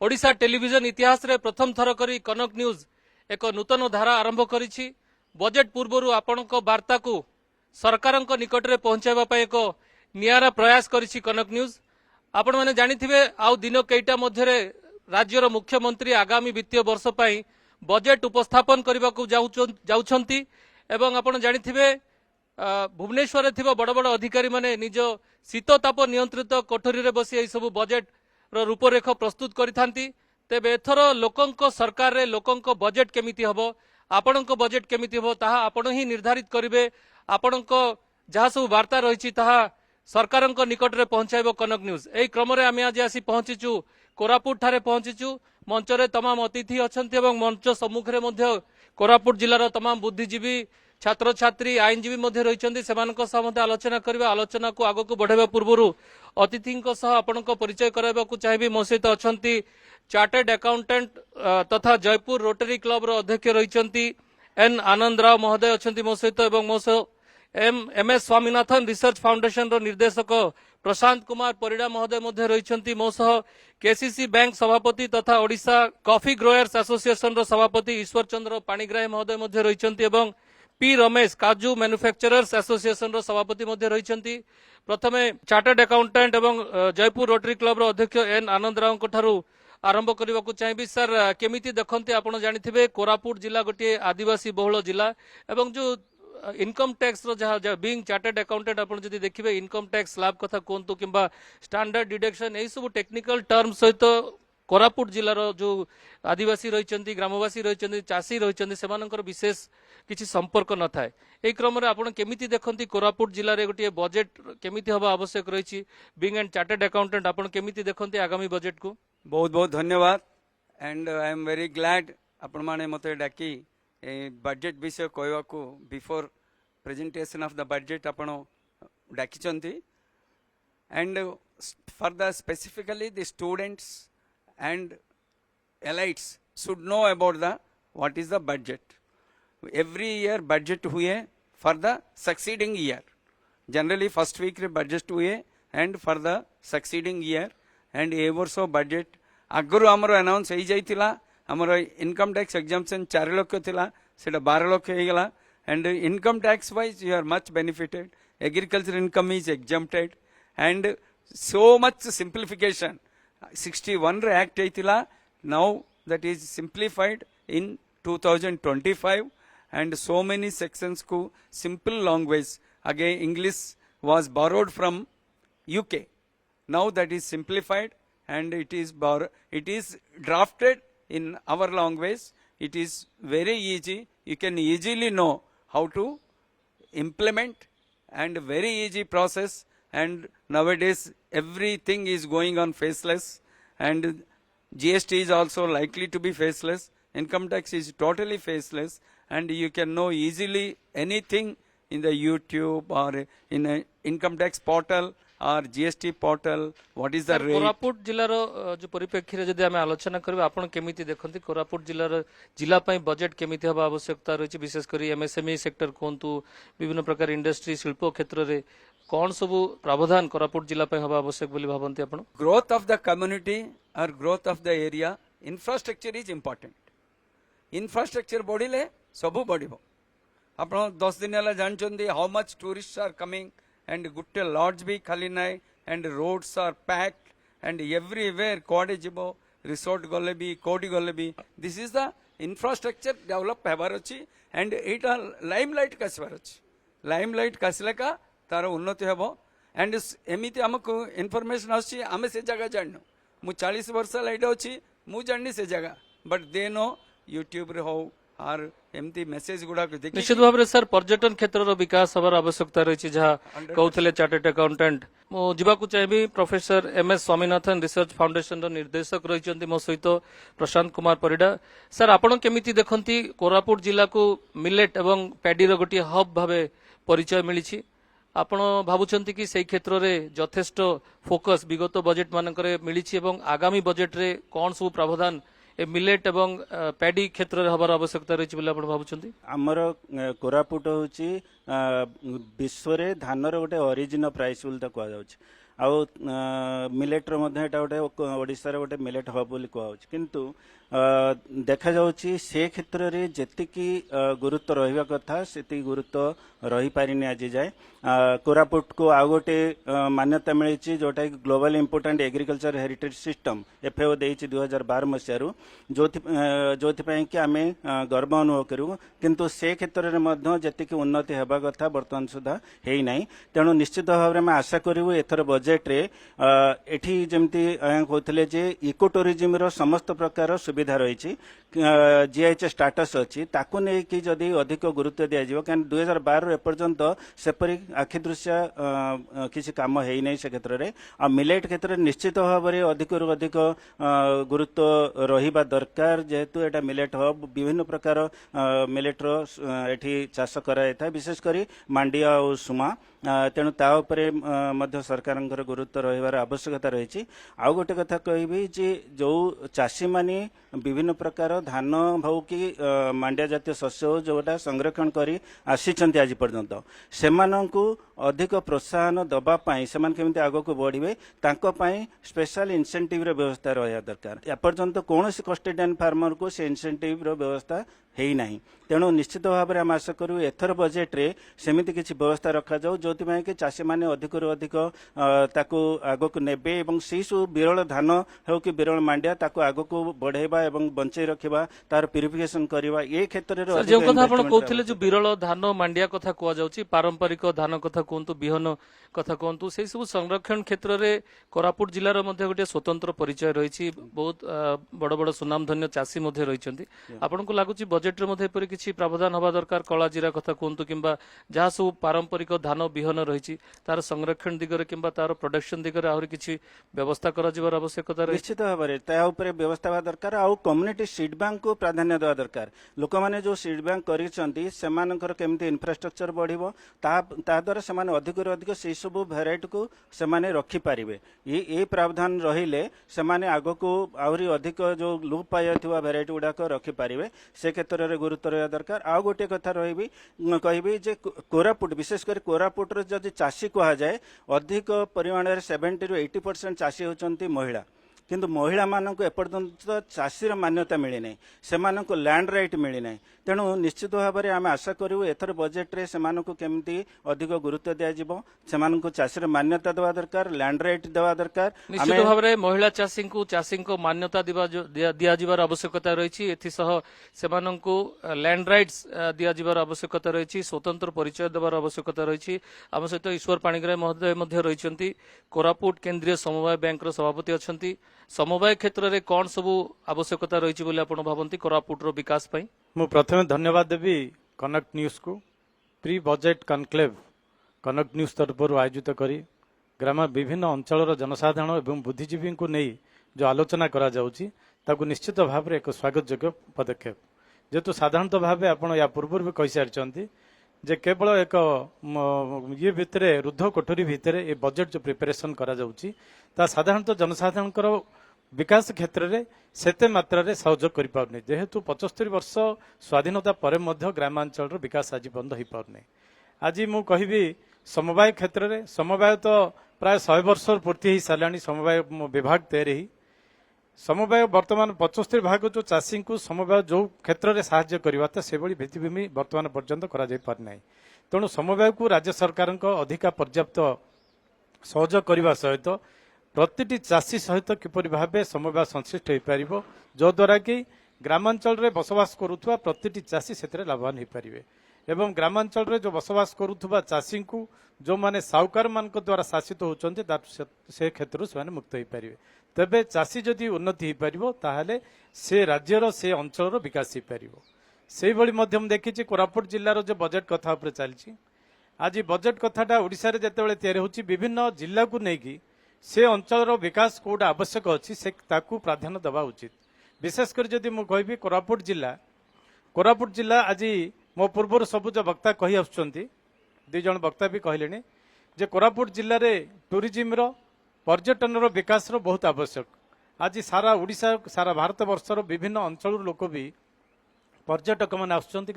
Odisha television इतिहास रे प्रथम थर करी कनक न्यूज एक नूतन धारा आरंभ करिछि। बजेट पूर्व आपणक वार्ता को सरकार निकट में पहुंचाइबा पई एक नियारा प्रयास करिछि कनक न्यूज। आपण माने जानिथिबे आउ दिन केइटा मध्यरे राज्यर मुख्यमंत्री आगामी वित्तीय वर्ष पई बजेट उपस्थापन करने को जाउछंती एवं आपण जानिथिबे भुवनेश्वर थिबा बड़ बड़ अधिकारी माने निज शीतताप नियंत्रित कोठरी रे बसी एई सब बजेट रूपरेख प्रस्तुत करिथांती। तेबे एथर लोकंक सरकार रे लोकंक बजेट केमिति हबो आपणक बजेट केमिति हबो ताहा आपण ही निर्धारित करिवे। आपणक जहा सब वार्ता रहिछि ताहा सरकारक निकट रे पहुंचाइबो कनक न्यूज। एई क्रम रे आमे आज आसी पहुंचिचु कोरापुट ठारे पहुंचिचु। मंच रे तमाम अतिथि अछंती एवं मंच सम्मुख रे मध्य कोरापुट जिल्लार तमाम बुद्धिजीवी छात्र छात्री आईनजीवी मध्य रहिचंती। सेमानक सह मध्य आलोचना करबा। आलोचना को आगो को बढ़ाइबा पूर्वरु अतिथिंक सह आपनक परिचय कराइबा को चाहिबी। मो सहित अछंती चार्टर्ड अकाउंटेंट तथा जयपुर रोटरी क्लब रो अध्यक्ष रहिचंती एन आनंद राव महोदय अछंती मो सहित एवं मो M S Swaminathan research foundation रो निर्देशक प्रशांत कुमार परिडा महोदय मध्य रहिचंती। मो सह केसीसी बैंक सभापति तथा ओडिशा कॉफी ग्रोयर्स एसोसिएशन रो सभापति ईश्वर चंद्र पाणिग्राही महोदय मध्य रहिचंती एवं पी रमेश काजू मैन्युफैक्चरर्स एसोसिएशन रो सभापति मध्य रहिचंती। प्रथमे चार्टर्ड अकाउंटेंट एवं जयपुर रोटरी क्लब रो अध्यक्ष एन आनंद राव ठारू आरंभ करने को चाहिए। सर केमिति देखते आपण जानिथिबे कोरापुट जिला गोटे आदिवासी बहुल जिला एवं जो इनकम टैक्स रो जहाँ बीइंग चार्टर्ड अकाउंटेंट आपण जदि देखिबे इनकम टैक्स स्लैब कथा कोंतु किंबा स्टैंडर्ड डिडक्शन एई सब टेक्निकल टर्म सहित कोरापुट जिलार जो आदिवासी रहिचंती ग्रामवासी रहिचंती चाषी रहिचंती सेमानकर विशेष किछि संपर्क न थाए। एई क्रम रे आपण केमिति देखंती कोरापुट जिला रे गोटे बजेट केमिति हबा आवश्यक रहिछि बीइंग एंड चार्टर्ड अकाउंटेंट आपण केमिति देखंती आगामी बजेट को। बहुत बहुत धन्यवाद and I am very glad आपण माने मते डाकी बजेट विषय कहवा को before presentation of the budget आपण डाकिचंती and for the specifically the students and elites should know about the what is the budget. Every year budget हुए for the succeeding year. Generally first week रे budget हुए and for the succeeding year and ए वर्ष budget आगरो हमरो announce हो जाइतिला। हमरो income tax exemption 4 lakh थिला सेटा 12 लाख हो गेला and income tax wise you are much benefited. Agriculture income is exempted and so much simplification 61 रे act aitila now that is simplified in 2025 and so many sections ku simple language again English was borrowed from UK now that is simplified and it is drafted in our language. It is very easy, you can easily know how to implement and very easy process. And nowadays everything is going on faceless and GST is also likely to be faceless. Income tax is totally faceless and you can know easily anything in the YouTube or in a income tax portal or GST portal what is the rate. Koraput जिलार जो परिप्रेक्षी जदि आम आलोचना करबा आपण केमिति देखंती कोरापुट जिलार जिला पई budget केमिति हबा आवश्यकता रहिछि विशेष करी एमएसएमई सेक्टर कोंतु विभिन्न प्रकार इंडस्ट्री शिल्प क्षेत्र रे कौन सब प्रावधान कोरापुट जिला पे हवा आवश्यक बोली भावंती आपण। ग्रोथ ऑफ द कम्युनिटी और growth of the area infrastructure is important. Infrastructure बढ़िले सबु बढ़िबो। आपण 10 दिन हला जानचंदी how much tourist are coming and गुटे लॉज भी खाली नाय and roads are packed and everywhere कोडे जिवो रिसोर्ट गले भी कोडी गले भी this is the infrastructure develop हेबार अछि एंड एटा लाइमलाइट कासबार अछि। लाइमलाइट कासले का तार उन्नति हेबो एंड एमिति हमको इनफॉरमेशन आछि आमे से जगह जाननो मु 40 वर्ष लाइट अछि मु जाननी से जगह बट दे नो यूट्यूब रे हो आर एमती मेसेज गुडा को देखि निश्चित भाबरे सर पर्यटन क्षेत्र रो विकास हबार आवश्यकता रहिछि जहा कहउथले चार्टर्ड अकाउंटेंट मु जिबा को चाहबी professor M S Swaminathan research foundation रो निर्देशक रहिचंती मो सहित प्रशांत कुमार परिडा। सर आपण केमिति देखंती कोरापुट जिला को मिलेट एवं पैडी रो गोटी हब भाबे परिचय मिलिछि आपण भाबुचंती कि सेई क्षेत्र रे यथेष्ट फोकस विगत बजेट मानकरे मिलिछि एवं आगामी बजेट रे कोन सब प्रावधान ए मिलेट एवं पैडी क्षेत्र रे हबार आवश्यकता रहिछि बोले आपण भाबुचंती। हमर कोरापुट होछि विश्व रे धान रो गोटे ओरिजिन प्राइस बोल त कहै जाउछि आउ मिलेट गोटे ओडिशा गोटे मिलेट हब बोली कहूँ किंतु देखा जाउछि से क्षेत्र रे जेतिकी गुरुत्व रहिबा कथा सेति गुरुत्व रही पारिनी आज जाए कोरापुट को आउ गोटे मान्यता मिली जोटा global important agriculture heritage system FAO देइछि 2012 मसियारू जोथि कि आमे गर्व अनुभव करू किंतु से क्षेत्र रे मध्य जेतिकी उन्नति हेबा कथा वर्तमान सुधा हेई नाही तेणु निश्चित भाव में आशा करू एथर बजेट रे एठी जेमती कहथिले जे इको टूरिज्म रो समस्त प्रकार सुविधा रही जीआईएस स्टाटस अच्छी ताकू नहीं कि जदि अधिक गुरुत्व दिज्व क्या 2012 एपर्यंत सेपरी आखि दृश्य किसी काम है नहीं से क्षेत्र में आ मिलेट क्षेत्र में निश्चित भाव में अधिक अधिक गुरुत्व रहिबा दरकार जेहेतु एटा मिलेट हब विभिन्न प्रकार मिलेट रो एठी चाष कराइथा विशेष करी मांडिया और सुमा तेणु ता उपरे मध्य सरकार गुरुत्व रहिबार आवश्यकता रही आउ गोटे कथा कहबी जे जो चाषी माने विभिन्न प्रकार धान भाव कि मांडिया जातीय शस्य हो जोटा संरक्षण करी आसीचंती आज पर्यंत सेमानंकु अधिक प्रोत्साहन दबा पाई सेमान केमिति आगो को बढ़िबे तांको पाई स्पेशल इंसेंटिव रो व्यवस्था रहया दरकार या पर्यंत कोनोसी कस्टेडियन फार्मर को से इंसेंटिव रो व्यवस्था हेई नाही तेणु निश्चित भाव में आम आशा करू एथर बजेट रे सेमिति किछि व्यवस्था रखा जाऊ जोथि कि चाषी माने अधिक रु अधिक ताकू आगो को नेबे एवं से सब विरल धान हो कि विरल मांडिया ताकू आगो को बढ़ेबा एवं बंचै रखिबा तार प्यूरिफिकेशन करबा ए क्षेत्र रे जो कथा आपण कहथिले जो विरल धान मांडिया कथा कुआ जाउची पारंपरिक धान कथा कोंतु बिहन कथा कोंतु से सब संरक्षण क्षेत्र रे कोरापुट जिल्ला रो मध्ये गोटे स्वतंत्र परिचय रहिछि बहुत बड़ बड़ सुनामधन्य चाषी मध्ये रहिछंती आपण को लागुची बजेट रे मध्ये एपरि किछि प्रावधान हवा दरकार कला जीरा कथा कोंतु किंबा जहा सब पारंपरिक धान बिहन रहिछि तार संरक्षण दिगरे किंबा तार प्रोडक्शन दिगरे आहुरी किछि व्यवस्था करा जिवार आवश्यकता रही निश्चित भाव में ता उपरे व्यवस्था बा दरकार आउ कम्युनिटी सीड बैंक को प्राधान्य देवा दरकार लोक माने जो सीड बैंक करिसंती सेमानकर केमती इंफ्रास्ट्रक्चर बढ़िबो ता द्वारा सेमाने अधिक अधिक से सब भेराइटी को सेमाने रखि पारिबे ए प्रावधान रहिले सेमाने आगो को आहुरी अधिक जो लोप पाइ जाथिबा भेराइटी गुडा को रखि पारिबे से क्षेत्र रे गुरुत्व रहया दरकार आउ गोटे कथा रहिबी कहबी जे कोरापुट विशेष कर कोरापुट रे जदि चाषी कहा जाए अधिक परिमाण 70 ରୁ 80% चाषी होचंती महिला किंतु महिला मानक एपर्यंत चाषीर मान्यता मिली नहीं सेमानक लैंड राइट मिली नहीं तेणु निश्चित भाव में आम आशा करूँ एथर बजेट रे सेमानक केमती अधिक गुरुत्व दिज्व सेमानक चाषीर मान्यता देवा दरकार लैंड राइट देवा दरकार निश्चित भाव में महिला चाषी को मान्यता दिया जिबार आवश्यकता रही सेमानंकु लैंड राइट्स दिया जिबार आवश्यकता रही स्वतंत्र परिचय देवार आवश्यकता रही आम सहित ईश्वर पाणिग्राही महोदय रही कोरापुट केंद्रीय समवाय बैंक सभापति अच्छा समवाय क्षेत्र में कौन सब आवश्यकता रही बोले आपण भावती कोरापुट रो विकास पई मु प्रथमे धन्यवाद देवी कनक न्यूज को प्री बजेट कनक्लेव कनक न्यूज तरफ आयोजित करी ग्राम विभिन्न अंचल जनसाधारण एवं बुद्धिजीवी को नहीं जो आलोचना करा जाउची ताकु निश्चित भाव में एक स्वागत योग्य पदक्षेप जेतु साधारणतः भाव आपण या पूर्व भी कही सारी जे केवल एक ये भितर रुद्ध कोठरी भितर ये बजेट जो प्रिपेरेसन करा जाउची ता साधारणतः जनसाधारणकर विकास क्षेत्र में सेते मात्रा रे सहयोग करि पाउनी जेहेतु 75 वर्ष स्वाधीनता परे मध्य ग्रामांचल विकास आज बंद हो पाउनी आज मु कहबी समवाय क्षेत्र में समवाय तो प्राय 100 वर्ष पूर्ति हो साराणी समवाय विभाग तैयारी समवाय वर्तमान 75 भाग जो चाषी को समवाय जो क्षेत्र में साहाय्य करवा से भित्तिभूमि वर्तमान पर्यंत करा जाय पार नाही तेणु समवाय को राज्य सरकार अधिका पर्याप्त सहयोग करने सहित प्रतिटी चाषी सहित किपरि भावे समवाय संश्लिष्ट हो पार जो द्वारा कि ग्रामांचल रे बसवास करुवा प्रतिटी चाषी से लाभवान हो पारे एवं ग्रामांचल रे जो बसवास करुवा चाषी को जो माने साहूकार मान द्वारा शासित होचंते से क्षेत्र से मुक्त हो पारे तेबे चाषी जदि उन्नति हो पारिबो ताहाले से राज्यर से अंचल विकास हो पारिबो सेहि भली मध्यम देखिछि कोरापुट जिल्लार जो बजेट कथा उपरे चलछि आज बजेट कथाटा ओडिसा रे जेतेबेले तैयारी होछि विभिन्न जिल्ला को नेकी से अंचल विकास कोड आवश्यक अच्छी से ताकू प्राधान्य देवा उचित विशेषकर जदि मु कहबी कोरापुट जिला आज मो पूर्व सबु जो वक्ता कही आसुचंती दुई जन वक्ता भी कहले जे कोरापुट जिले रे टूरिज्म रो पर्यटन रो विकास रो बहुत आवश्यक आज सारा ओडिशा सारा भारत वर्षर विभिन्न अंचल लोक भी पर्यटक मान आसुचंती